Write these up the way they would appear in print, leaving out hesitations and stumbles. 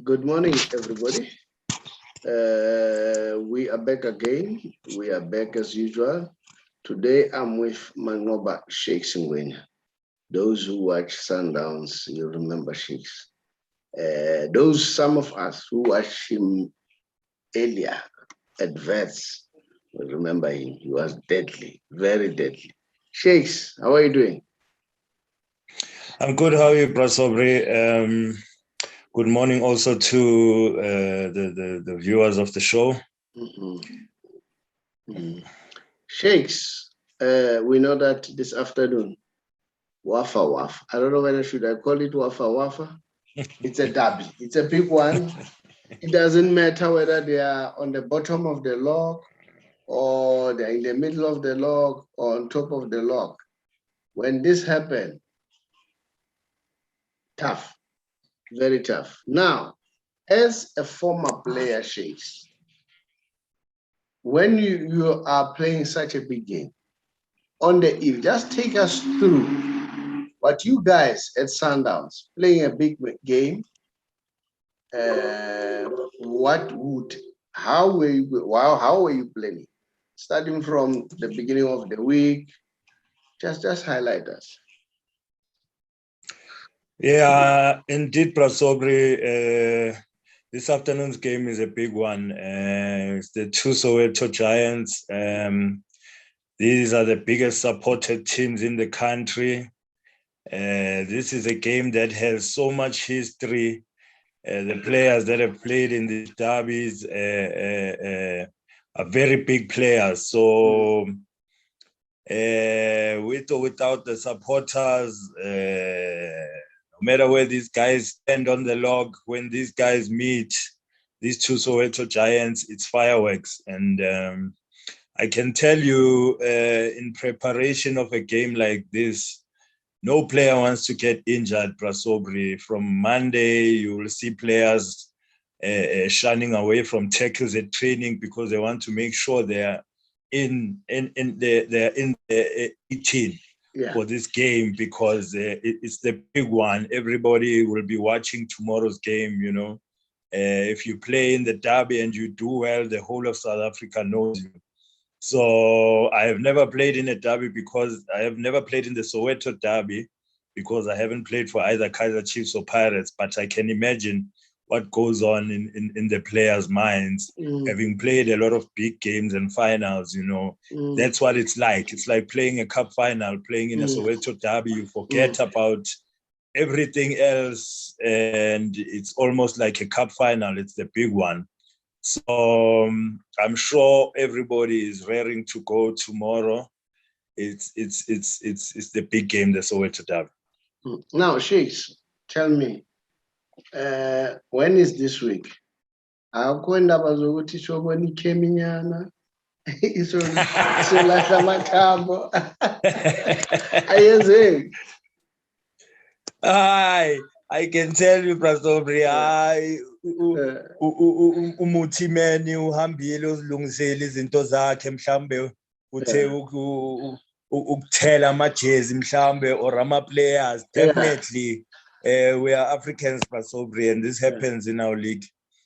Good morning, everybody. We are back again. We are back as usual. Today, I'm with Mangoba Sheiks Ngwenya. Those who watch Sundowns, you remember Sheiks. Some of us who watched him earlier at Vets will remember him. He was deadly, very deadly. Sheiks, how are you doing? I'm good. How are you, Prasobri? Good morning also to the viewers of the show. Sheiks, we know that this afternoon, Wafa Wafa. I don't know whether should I call it Wafa Wafa. It's a derby. It's a big one. It doesn't matter whether they are on the bottom of the log or they're in the middle of the log or on top of the log. When this happened, tough, very tough. Now, as a former player, Sheiks, when you are playing such a big game, on the eve, just take us through what you guys at Sundowns playing a big game. How were you planning? Starting from the beginning of the week, just highlight us. Yeah, indeed, Prasobri. This afternoon's game is a big one. It's the two Soweto Giants. These are the biggest supported teams in the country. This is a game that has so much history. The players that have played in the derbies are very big players. So with or without the supporters, no matter where these guys stand on the log, when these guys meet, these two Soweto Giants, it's fireworks. And I can tell you, in preparation of a game like this, no player wants to get injured, Prasobri. From Monday, you will see players shunning away from tackles at training because they want to make sure they're in the 18 for this game, because it's the big one. Everybody will be watching tomorrow's game, you know. If you play in the derby and you do well, the whole of South Africa knows you. So I have never played in a derby because I have never played in the Soweto derby because I haven't played for either Kaizer Chiefs or Pirates, but I can imagine what goes on in the players' minds, having played a lot of big games and finals, you know. That's what it's like. It's like playing a cup final, playing in a Soweto derby. You forget about everything else, and it's almost like a cup final. It's the big one. So I'm sure everybody is raring to go tomorrow. It's the big game, the Soweto derby. Now, Sheiks, tell me, when is this week? Akho indaba zokuthi shobona ikheminyana isolahla amathambo ayenzeki. I can tell you, Prasobri, umuthimeni uhambile uzilungisele izinto zakhe, mhlambe uthe ukuthela amajezi mhlambe or ama-players. Definitely, we are Africans, Prasobri, and this happens in our league.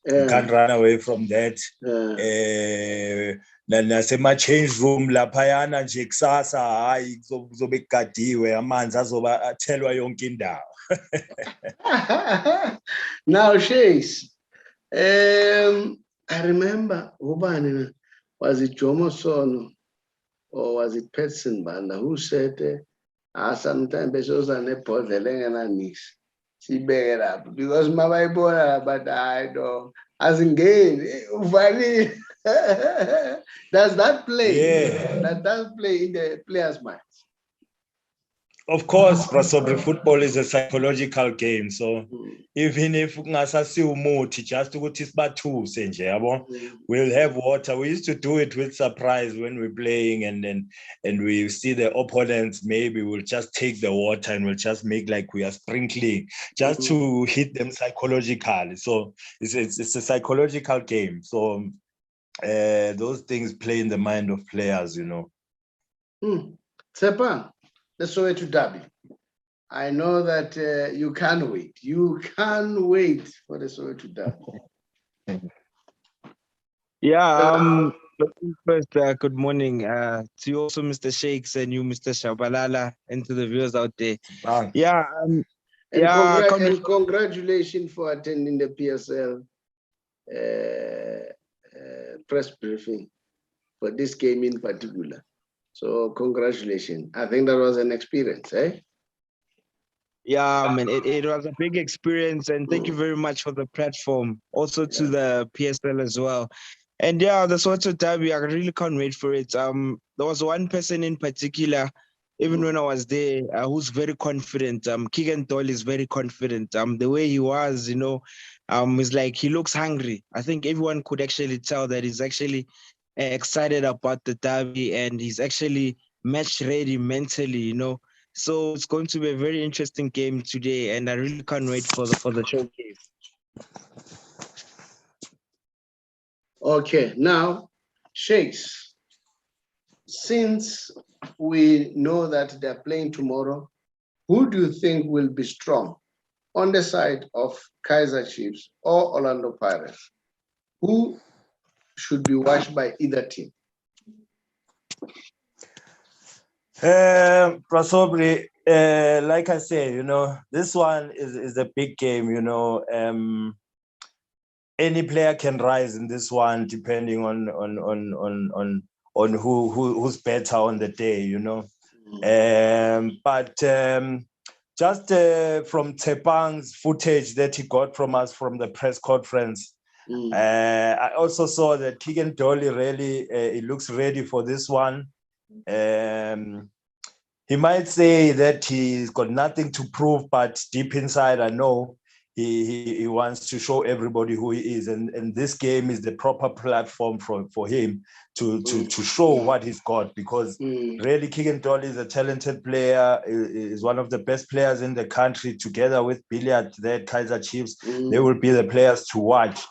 You can't run away from that. Nasema-change room laphayana nje kusasa hayi kuzobe kugadiwe amanzi azoba athelwa yonke indawo. Now, Sheiks, I remember, was it Jomo Sono or was it Petson Banda who said, sometimes besoza nebhodlela engenanisi sibeke lapho because mabayibona but I don't azingeni uvali. Does that play? Yeah. That does play in the players' minds. Of course, Prasobri, football is a psychological game. So even if ungasasiumuthi just ukuthi sibathuse nje yabo, we'll have water. We used to do it with surprise when we're playing, and we see the opponents, maybe we'll just take the water and we'll just make like we are sprinkling just to hit them psychologically. So it's a psychological game. So those things play in the mind of players, you know. Sepa, the Soweto derby. I know that you can't wait. You can't wait for the Soweto derby. Yeah, first, good morning to you also, Mr. Shakes, and you, Mr. Shabalala, and to the viewers out there. Bang. Yeah, And, yeah, congratulations for attending the PSL press briefing for this game in particular. So congratulations. I think that was an experience, eh? yeah, man, it was a big experience, and thank you very much for the platform. Also to the PSL as well. And yeah, the Soweto derby, I really can't wait for it. There was one person in particular, even when I was there, who's very confident. Keegan Doyle is very confident. The way he was, is like he looks hungry. I think everyone could actually tell that he's actually excited about the derby, and he's actually match ready mentally. So it's going to be a very interesting game today, and I really can't wait for the showcase. Okay, now, Shakes, since we know that they're playing tomorrow, who do you think will be strong on the side of Kaizer Chiefs or Orlando Pirates? Who should be watched by either team? Prasobri, like I say, this one is a big game, any player can rise in this one depending on who's better on the day, but just from Tepang's footage that he got from us from the press conference, I also saw that Keegan Dolly really he looks ready for this one. He might say that he's got nothing to prove, but deep inside, I know he wants to show everybody who he is. And this game is the proper platform for him to show what he's got, because really Keegan Dolly is a talented player, is one of the best players in the country, together with Billiard, there at Kaizer Chiefs. They will be the players to watch,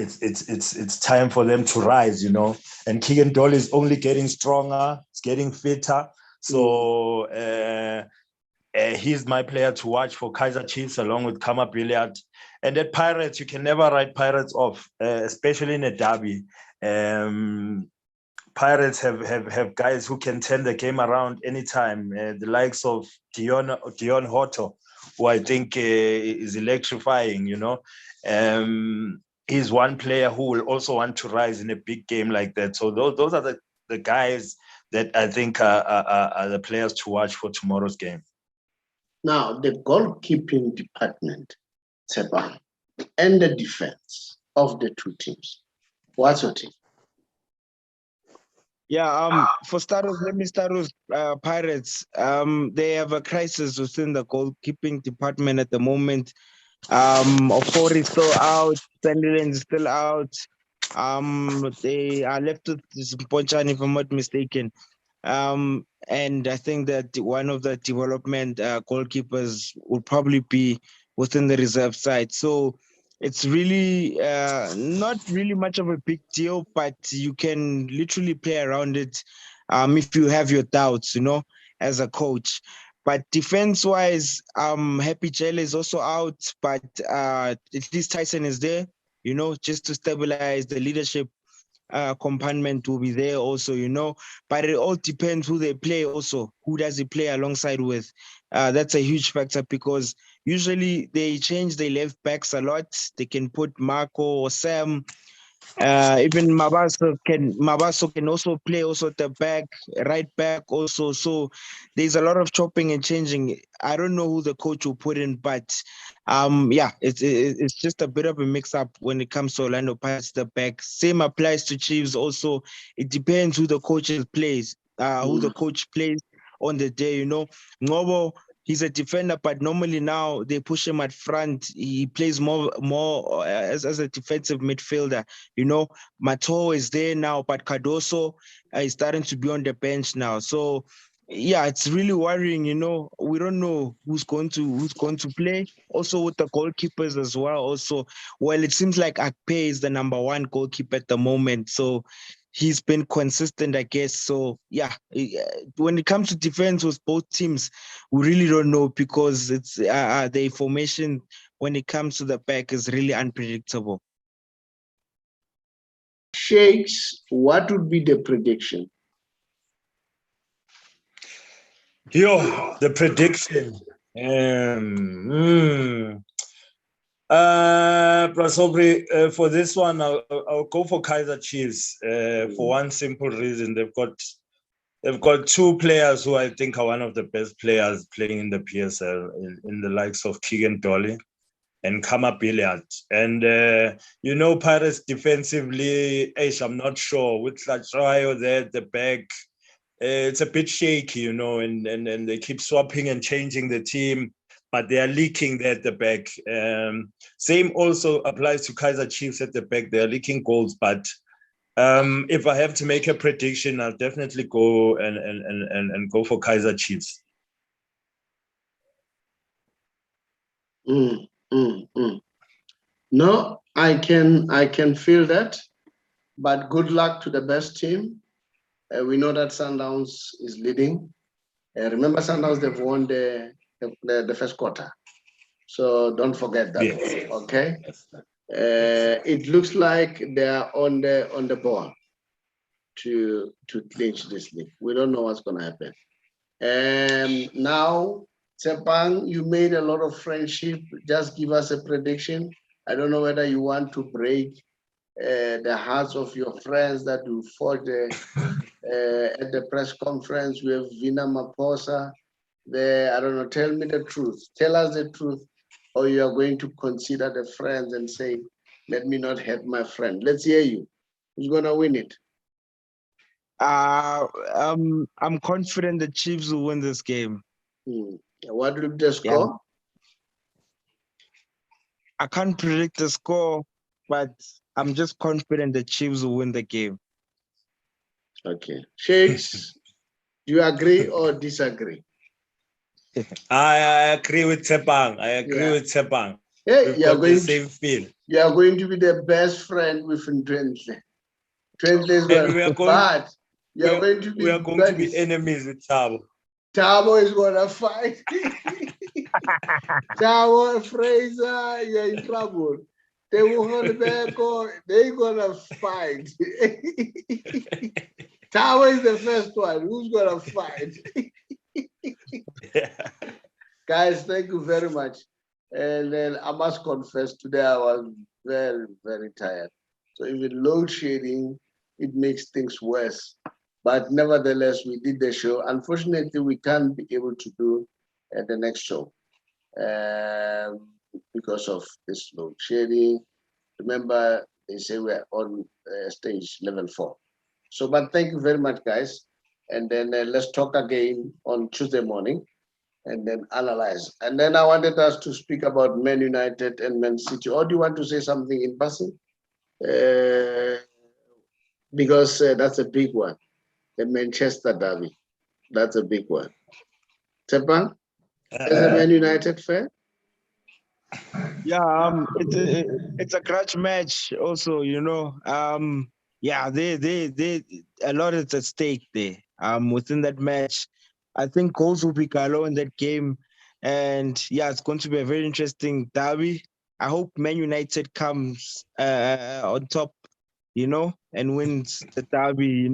it's time for them to rise, and Keegan Dolly is only getting stronger, it's getting fitter. So he's my player to watch for Kaizer Chiefs, along with Kama Billiard. And at Pirates, you can never write Pirates off, especially in a derby. Pirates have guys who can turn the game around anytime, the likes of Dion Hoto, who I think is electrifying, he's one player who will also want to rise in a big game like that. So those are the guys that I think are the players to watch for tomorrow's game. Now, the goalkeeping department, Tepang, and the defense of the two teams. What's your take? Yeah, for starters, let me start with Pirates. They have a crisis within the goalkeeping department at the moment. Okori is still out, Sunderland is still out. They are left with Ponchan, if I'm not mistaken. And I think that one of the development goalkeepers will probably be within the reserve side. So it's really not really much of a big deal, but you can literally play around it if you have your doubts, as a coach. But defense-wise, Happy Jell is also out, but at least Tyson is there, just to stabilize the leadership compartment will be there also, but it all depends who they play also. Who does he play alongside with? That's a huge factor, because usually they change their left backs a lot. They can put Marco or Sam. Even Mabaso can also play also at the back, right back also. So there's a lot of chopping and changing. I don't know who the coach will put in, but yeah, it's just a bit of a mix-up when it comes to Orlando Pirates the back. Same applies to Chiefs also. It depends who the coach plays, who the coach plays on the day. Ngobo, he's a defender, but normally now they push him at front. He plays more as a defensive midfielder. Mato is there now, but Cardoso is starting to be on the bench now. So yeah, it's really worrying. We don't know who's going to play. Also with the goalkeepers as well. Also, well, it seems like Akpe is the number one goalkeeper at the moment. So he's been consistent, I guess. So yeah, when it comes to defense with both teams, we really don't know because it's the formation when it comes to the back is really unpredictable. Shakes, what would be the prediction? The prediction. For this one, I'll go for Kaizer Chiefs for one simple reason. They've got two players who I think are one of the best players playing in the PSL, in the likes of Keegan Dolly and Kama Billiard. And, Pirates defensively, I'm not sure. With Latrayo there at the back, it's a bit shaky, and they keep swapping and changing the team, but they are leaking there at the back. Same also applies to Kaizer Chiefs at the back. They are leaking goals, but if I have to make a prediction, I'll definitely go and go for Kaizer Chiefs. No, I can feel that, but good luck to the best team. We know that Sundowns is leading. Remember, Sundowns, they've won the first quarter. So don't forget that. Yes. Okay. It looks like they are on the ball to clinch this league. We don't know what's going to happen. Now, Tsepang, you made a lot of friendship. Just give us a prediction. I don't know whether you want to break the hearts of your friends that you fought at the press conference with Vina Maposa. I don't know, tell me the truth. Tell us the truth, or you are going to consider the friends and say, let me not hurt my friend. Let's hear you. Who's going to win it? I'm confident the Chiefs will win this game. What will be the score? I can't predict the score, but I'm just confident the Chiefs will win the game. Okay. Shakes, do you agree or disagree? I agree with Tsepang. Hey, We've got the same feel. You are going to be the best friend within Twente. Twente is going to be bad. We are going to be enemies with Tabo. Tabo is going to fight. Tabo, Fraser, you're in trouble. They're going to fight. Tabo is the first one. Who's going to fight? Guys, thank you very much. And then I must confess, today I was very, very tired. So even load shedding, it makes things worse. But nevertheless, we did the show. Unfortunately, we can't be able to do the next show because of this load shedding. Remember, they say we're on stage level 4. So, but thank you very much, guys. And then let's talk again on Tuesday morning and then analyze. And then I wanted us to speak about Man United and Man City. Or do you want to say something in person? Because that's a big one. The Manchester derby. That's a big one. Tepang, as a Man United fan? Yeah, it's a grudge match also, yeah, they a lot is at stake there. Within that match, I think goals will be galore in that game, and yeah, it's going to be a very interesting derby. I hope Man United comes on top, and wins the derby,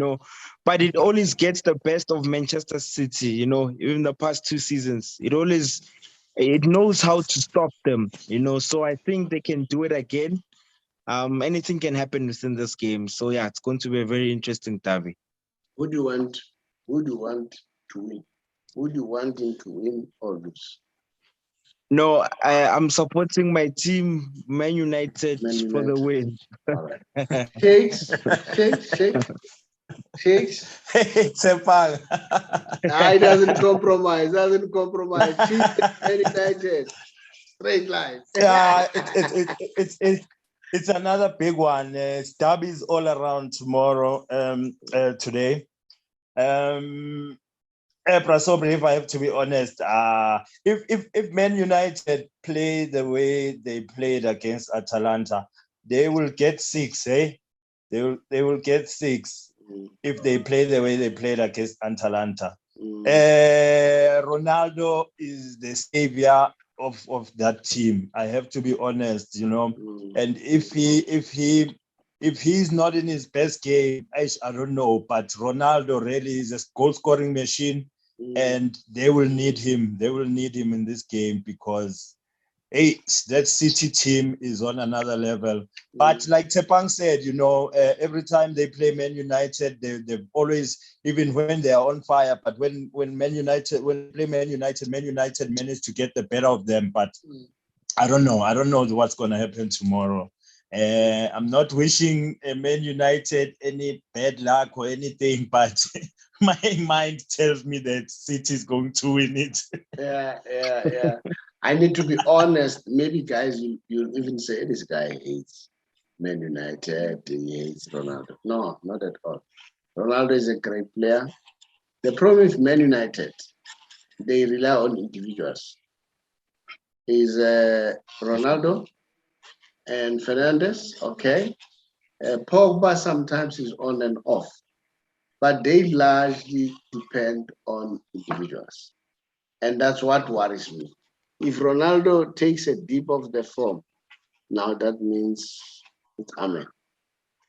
but it always gets the best of Manchester City, even the past 2 seasons. It knows how to stop them, so I think they can do it again. Anything can happen within this game. So yeah, it's going to be a very interesting derby. Who do you want to win? Who do you want him to win or lose? No, I'm supporting my team, Man United, for the win. All right. Shakes. It's a pal. He doesn't compromise. Chiefs Man United. Straight line. Yeah, it's another big one. Derbies all around tomorrow, today. If I have to be honest, if Man United play the way they played against Atalanta, they will get 6, eh? They will get 6. if they play the way they played against Atalanta. Ronaldo is the savior of that team. I have to be honest, And if he's not in his best game, I don't know. But Ronaldo really is a goal-scoring machine, and they will need him. They will need him in this game because that City team is on another level. But like Tepang said, every time they play Man United, they've always, even when they are on fire, but when they play Man United managed to get the better of them. But I don't know what's going to happen tomorrow. I'm not wishing Man United any bad luck or anything, but my mind tells me that City is going to win it. Yeah. I need to be honest. Maybe, guys, you'll even say this guy hates Man United, he hates Ronaldo. No, not at all. Ronaldo is a great player. The problem with Man United, they rely on individuals. Is Ronaldo and Fernandes, okay? Pogba sometimes is on and off, but they largely depend on individuals. And that's what worries me. If Ronaldo takes a dip of the form, now that means it's amen.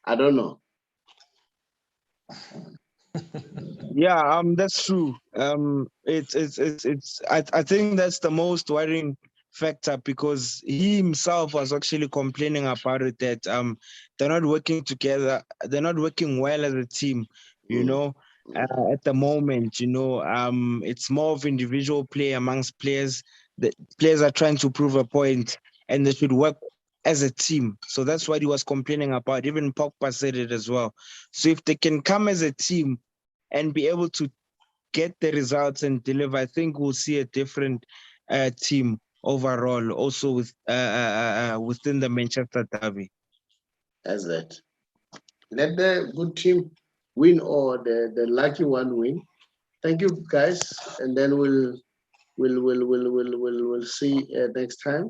I don't know. Yeah, that's true. It's I think that's the most worrying factor because he himself was actually complaining about it that they're not working together, they're not working well as a team, at the moment, it's more of individual play amongst players. The players are trying to prove a point and they should work as a team. So that's what he was complaining about. Even Pogba said it as well. So if they can come as a team and be able to get the results and deliver, I think we'll see a different team overall, also within the Manchester Derby. As that. Let the good team win or the lucky one win. Thank you, guys, and then we'll see next time.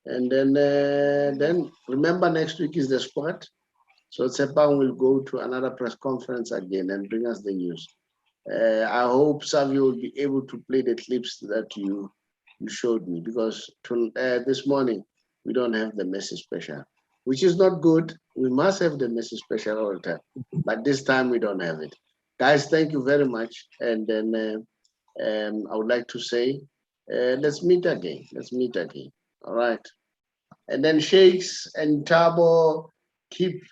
And then remember, next week is the sport. So Sepang will go to another press conference again and bring us the news. I hope Savio will be able to play the clips that you showed me because this morning we don't have the message special, which is not good. We must have the message special all the time, but this time we don't have it. Guys, thank you very much. And then I would like to say, let's meet again. All right. And then Shakes and Tabo, keep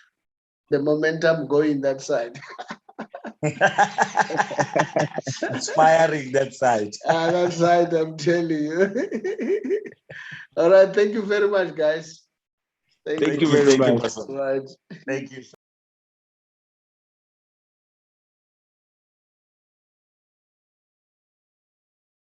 the momentum going that side. Inspiring that side. That side, I'm telling you. All right. Thank you very much, guys. Thank you very much. Right. Thank you.